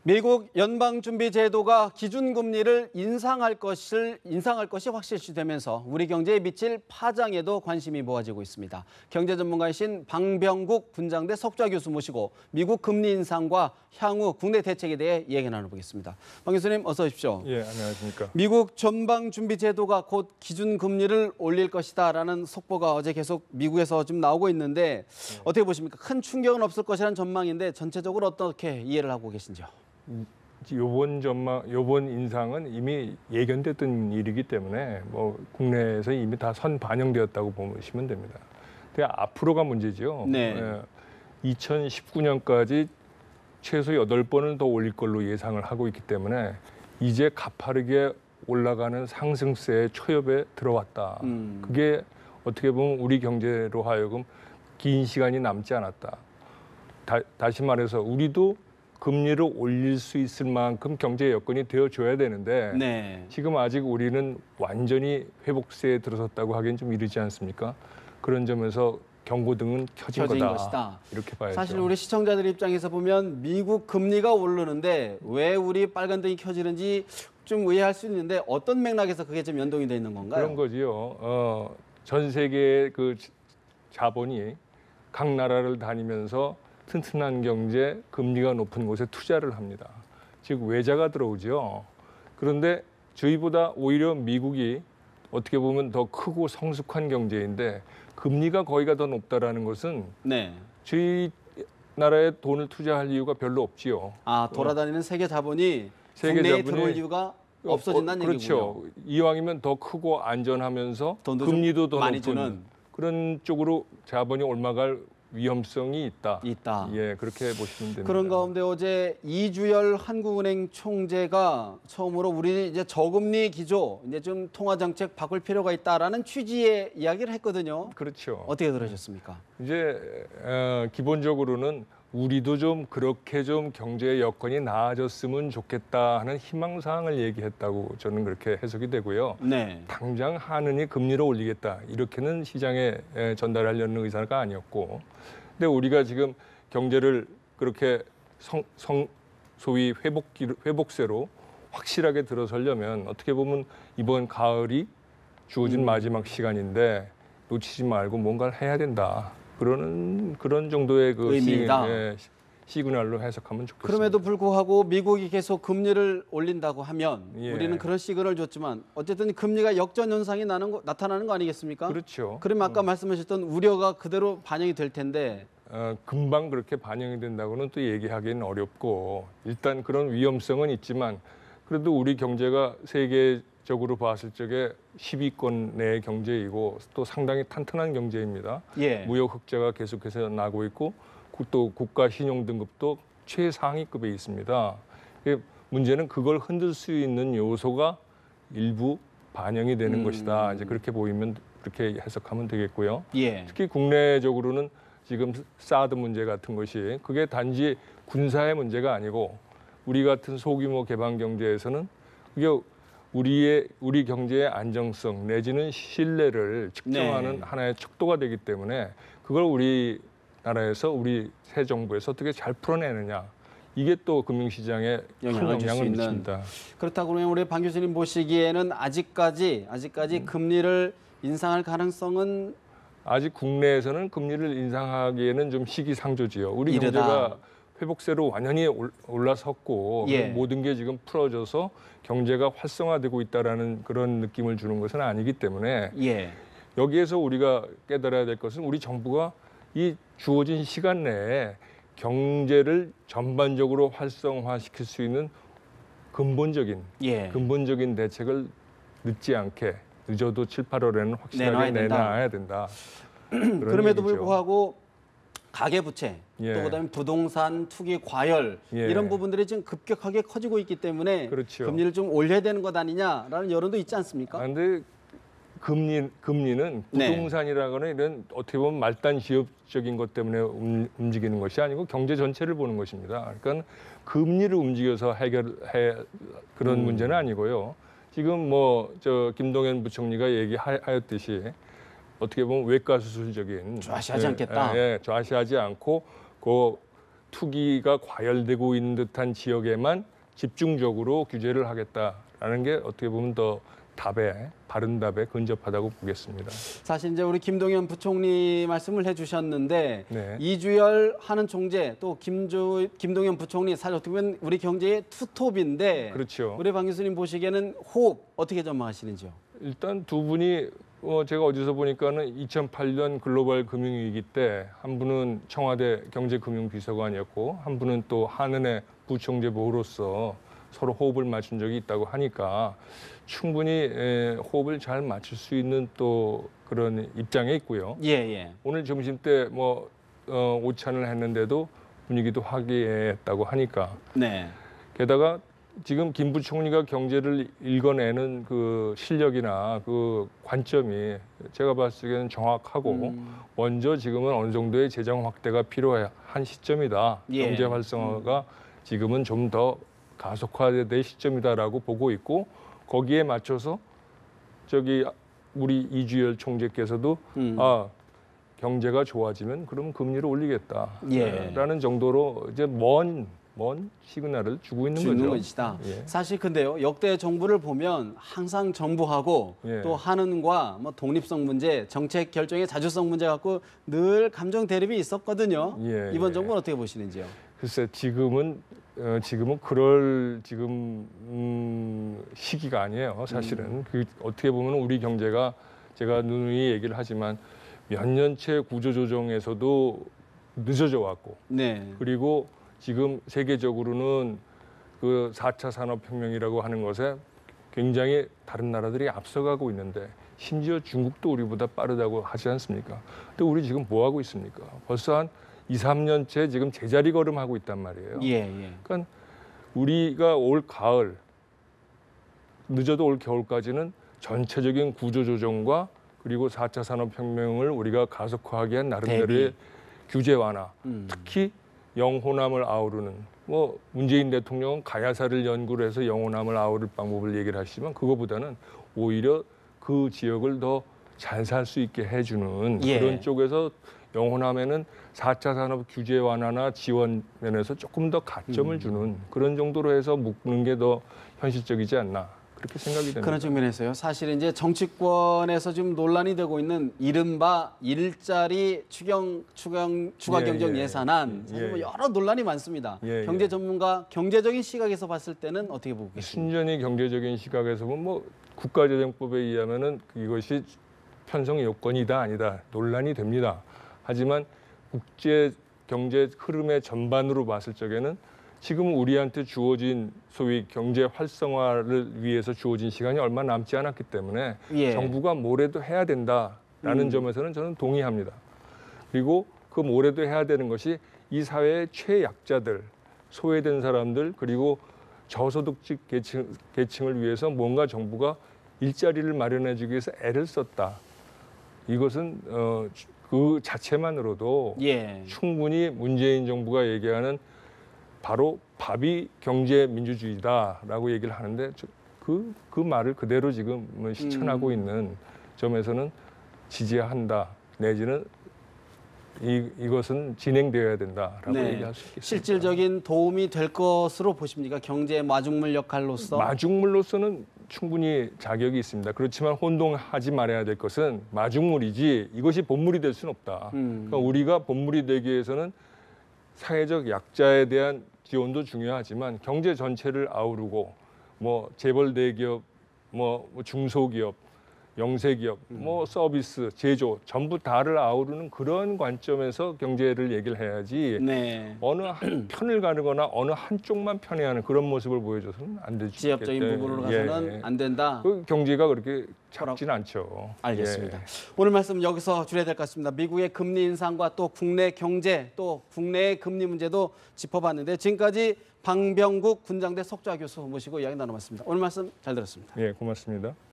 미국 연방준비제도가 기준금리를 인상할 것이 확실시되면서 우리 경제에 미칠 파장에도 관심이 모아지고 있습니다. 경제 전문가이신 방병국 분장대 석좌 교수 모시고 미국 금리 인상과 향후 국내 대책에 대해 얘기 나눠보겠습니다. 방 교수님 어서 오십시오. 예, 안녕하십니까. 미국 연방준비제도가 곧 기준금리를 올릴 것이다라는 속보가 어제 계속 미국에서 좀 나오고 있는데 어떻게 보십니까? 큰 충격은 없을 것이라는 전망인데 전체적으로 어떻게 이해를 하고 계신지요? 요번 인상은 이미 예견됐던 일이기 때문에 뭐 국내에서 이미 다 선반영되었다고 보시면 됩니다. 근데 앞으로가 문제죠. 네. 2019년까지 최소 8번은 더 올릴 걸로 예상을 하고 있기 때문에 이제 가파르게 올라가는 상승세의 초엽에 들어왔다. 그게 어떻게 보면 우리 경제로 하여금 긴 시간이 남지 않았다. 다시 말해서 우리도 금리를 올릴 수 있을 만큼 경제 여건이 되어줘야 되는데 네. 지금 아직 우리는 완전히 회복세에 들어섰다고 하기엔 좀 이르지 않습니까? 그런 점에서 경고등은 켜진 것이다. 이렇게 봐야죠. 사실 우리 시청자들 입장에서 보면 미국 금리가 오르는데 왜 우리 빨간등이 켜지는지 좀 의아할 수 있는데 어떤 맥락에서 그게 좀 연동이 돼 있는 건가요? 그런 거지요. 전 세계의 그 자본이 각 나라를 다니면서 튼튼한 경제, 금리가 높은 곳에 투자를 합니다. 즉 외자가 들어오죠. 그런데 저희보다 오히려 미국이 어떻게 보면 더 크고 성숙한 경제인데 금리가 거기가 더 높다라는 것은 네. 저희 나라에 돈을 투자할 이유가 별로 없지요. 돌아다니는 세계 자본이 국내에 들어올 이유가 없어진다는 얘기군요. 그렇죠. 이왕이면 더 크고 안전하면서 금리도 더 많이 높은 주는 그런 쪽으로 자본이 올라갈 위험성이 있다. 예, 그렇게 보시면 됩니다. 그런 가운데 어제 이주열 한국은행 총재가 처음으로 우리 이제 저금리 기조, 이제 좀 통화 정책 바꿀 필요가 있다라는 취지의 이야기를 했거든요. 그렇죠. 어떻게 들으셨습니까? 이제 기본적으로는 우리도 좀 그렇게 좀 경제 여건이 나아졌으면 좋겠다 하는 희망사항을 얘기했다고 저는 그렇게 해석이 되고요. 네. 당장 하느니 금리를 올리겠다 이렇게는 시장에 전달하려는 의사가 아니었고, 근데 우리가 지금 경제를 그렇게 소위 회복세로 확실하게 들어서려면 어떻게 보면 이번 가을이 주어진 마지막 시간인데 놓치지 말고 뭔가를 해야 된다. 그런 정도의 그 의미다. 시그널로 해석하면 좋겠습니다. 그럼에도 불구하고 미국이 계속 금리를 올린다고 하면 우리는 그런 시그널을 줬지만 어쨌든 금리가 역전 현상이 나타나는 거 아니겠습니까? 그렇죠. 그러면 아까 말씀하셨던 우려가 그대로 반영이 될 텐데 금방 그렇게 반영이 된다고는 또 얘기하기는 어렵고 일단 그런 위험성은 있지만 그래도 우리 경제가 세계적으로 봤을 적에 10위권 내의 경제이고 또 상당히 탄탄한 경제입니다. 예. 무역 흑자가 계속해서 나고 있고 또 국가 신용 등급도 최상위급에 있습니다. 문제는 그걸 흔들 수 있는 요소가 일부 반영이 되는 것이다. 이제 그렇게 보이면 그렇게 해석하면 되겠고요. 예. 특히 국내적으로는 지금 사드 문제 같은 것이 그게 단지 군사의 문제가 아니고 우리 같은 소규모 개방 경제에서는 그게 우리 경제의 안정성 내지는 신뢰를 측정하는 하나의 척도가 되기 때문에 그걸 우리나라에서 우리 새 정부에서 어떻게 잘 풀어내느냐 이게 또 금융시장에 큰 영향을 미칩니다. 그렇다고 그러면 우리 방 교수님 보시기에는 아직까지 금리를 인상할 가능성은 아직 국내에서는 금리를 인상하기에는 좀 시기상조지요. 우리 경제가 회복세로 완전히 올라섰고 모든 게 지금 풀어져서 경제가 활성화되고 있다라는 그런 느낌을 주는 것은 아니기 때문에 여기에서 우리가 깨달아야 될 것은 우리 정부가 이 주어진 시간 내에 경제를 전반적으로 활성화시킬 수 있는 근본적인 대책을 늦지 않게 늦어도 7, 8월에는 확실하게 내놔야 된다. 그럼에도 불구하고 가계부채, 또 그다음에 부동산 투기 과열 이런 부분들이 지금 급격하게 커지고 있기 때문에 금리를 좀 올려야 되는 것 아니냐라는 여론도 있지 않습니까? 그런데 금리는 부동산이라거나 이런 어떻게 보면 말단 지엽적인 것 때문에 움직이는 것이 아니고 경제 전체를 보는 것입니다. 그러니까 금리를 움직여서 해결해 그런 문제는 아니고요. 지금 김동연 부총리가 얘기하였듯이 어떻게 보면 외과 수술적인 좌시하지 않겠다. 좌시하지 않고 그 투기가 과열되고 있는 듯한 지역에만 집중적으로 규제를 하겠다라는 게 어떻게 보면 더 바른 답에 근접하다고 보겠습니다. 사실 이제 우리 김동연 부총리 말씀을 해주셨는데 네. 이주열 하는 총재 또 김동연 부총리 사실 어떻게 보면 우리 경제의 투톱인데 그렇죠. 우리 방 교수님 보시기에는 호흡 어떻게 전망하시는지요? 일단 두 분이 제가 어디서 보니까는 2008년 글로벌 금융위기 때 한 분은 청와대 경제금융비서관이었고 한 분은 또 한은혜 부총재보로서 서로 호흡을 맞춘 적이 있다고 하니까 충분히 호흡을 잘 맞출 수 있는 또 그런 입장에 있고요. 예. 오늘 점심 때 오찬을 했는데도 분위기도 화기애애했다고 하니까. 네. 게다가 지금 김 부총리가 경제를 읽어내는 그 실력이나 그 관점이 제가 봤을 때는 정확하고 먼저 지금은 어느 정도의 재정 확대가 필요한 시점이다. 예. 경제 활성화가 지금은 좀 더 가속화될 시점이다라고 보고 있고 거기에 맞춰서 우리 이주열 총재께서도 경제가 좋아지면 그럼 금리를 올리겠다라는 정도로 이제 먼 시그널을 주고 있는 것이다. 예. 사실 근데요 역대 정부를 보면 항상 정부하고 예. 또 한은과 독립성 문제, 정책 결정의 자주성 문제 갖고 늘 감정 대립이 있었거든요. 예, 이번 예. 정부는 어떻게 보시는지요? 글쎄 지금은 그럴 시기가 아니에요. 사실은 어떻게 보면 우리 경제가 제가 누누이 얘기를 하지만 몇 년째 구조조정에서도 늦어져 왔고 네. 그리고 지금 세계적으로는 그 4차 산업혁명이라고 하는 것에 굉장히 다른 나라들이 앞서가고 있는데 심지어 중국도 우리보다 빠르다고 하지 않습니까? 근데 우리 지금 뭐 하고 있습니까? 벌써 한 2, 3년째 지금 제자리 걸음하고 있단 말이에요. 예. 그러니까 우리가 올 가을, 늦어도 올 겨울까지는 전체적인 구조조정과 그리고 4차 산업혁명을 우리가 가속화하기 위한 나름대로의 규제 완화, 특히 영호남을 아우르는 문재인 대통령은 가야사를 연구를 해서 영호남을 아우를 방법을 얘기를 하시지만 그거보다는 오히려 그 지역을 더 잘 살 수 있게 해주는 그런 쪽에서 영호남에는 4차 산업 규제 완화나 지원 면에서 조금 더 가점을 주는 그런 정도로 해서 묶는 게 더 현실적이지 않나 그렇게 생각이 됩니다. 그런 측면에서요. 사실 이제 정치권에서 지금 논란이 되고 있는 이른바 일자리 추가 경정 예산안 사실 여러 논란이 많습니다. 경제 전문가 경제적인 시각에서 봤을 때는 어떻게 보고 계십니까? 순전히 경제적인 시각에서 보면 국가재정법에 의하면은 이것이 편성 요건이다 아니다 논란이 됩니다. 하지만 국제 경제 흐름의 전반으로 봤을 적에는 지금 우리한테 주어진 소위 경제 활성화를 위해서 주어진 시간이 얼마 남지 않았기 때문에 정부가 뭐래도 해야 된다라는 점에서는 저는 동의합니다. 그리고 그 뭐래도 해야 되는 것이 이 사회의 최약자들, 소외된 사람들 그리고 저소득층 계층을 위해서 뭔가 정부가 일자리를 마련해 주기 위해서 애를 썼다. 이것은 그 자체만으로도 충분히 문재인 정부가 얘기하는 바로 밥이 경제 민주주의다라고 얘기를 하는데 그 말을 그대로 지금 실천하고 있는 점에서는 지지한다 내지는 이것은 진행되어야 된다라고 얘기할 수 있겠습니다. 실질적인 도움이 될 것으로 보십니까? 경제 마중물 역할로서? 마중물로서는 충분히 자격이 있습니다. 그렇지만 혼동하지 말아야 될 것은 마중물이지 이것이 본물이 될 수는 없다. 그러니까 우리가 본물이 되기 위해서는 사회적 약자에 대한 지원도 중요하지만 경제 전체를 아우르고 재벌 대기업, 중소기업, 영세기업, 서비스, 제조 전부 다를 아우르는 그런 관점에서 경제를 얘기를 해야지 어느 한 편을 가르거나 어느 한쪽만 편애하는 그런 모습을 보여줘서는 안 되죠. 지역적인 부분으로 가서는 안 된다. 그 경제가 그렇게 작진 않죠. 알겠습니다. 오늘 말씀 여기서 줄여야 될 것 같습니다. 미국의 금리 인상과 또 국내 경제 또 국내의 금리 문제도 짚어봤는데 지금까지 방병국 군장대 석좌 교수 모시고 이야기 나눠봤습니다. 오늘 말씀 잘 들었습니다. 예, 고맙습니다.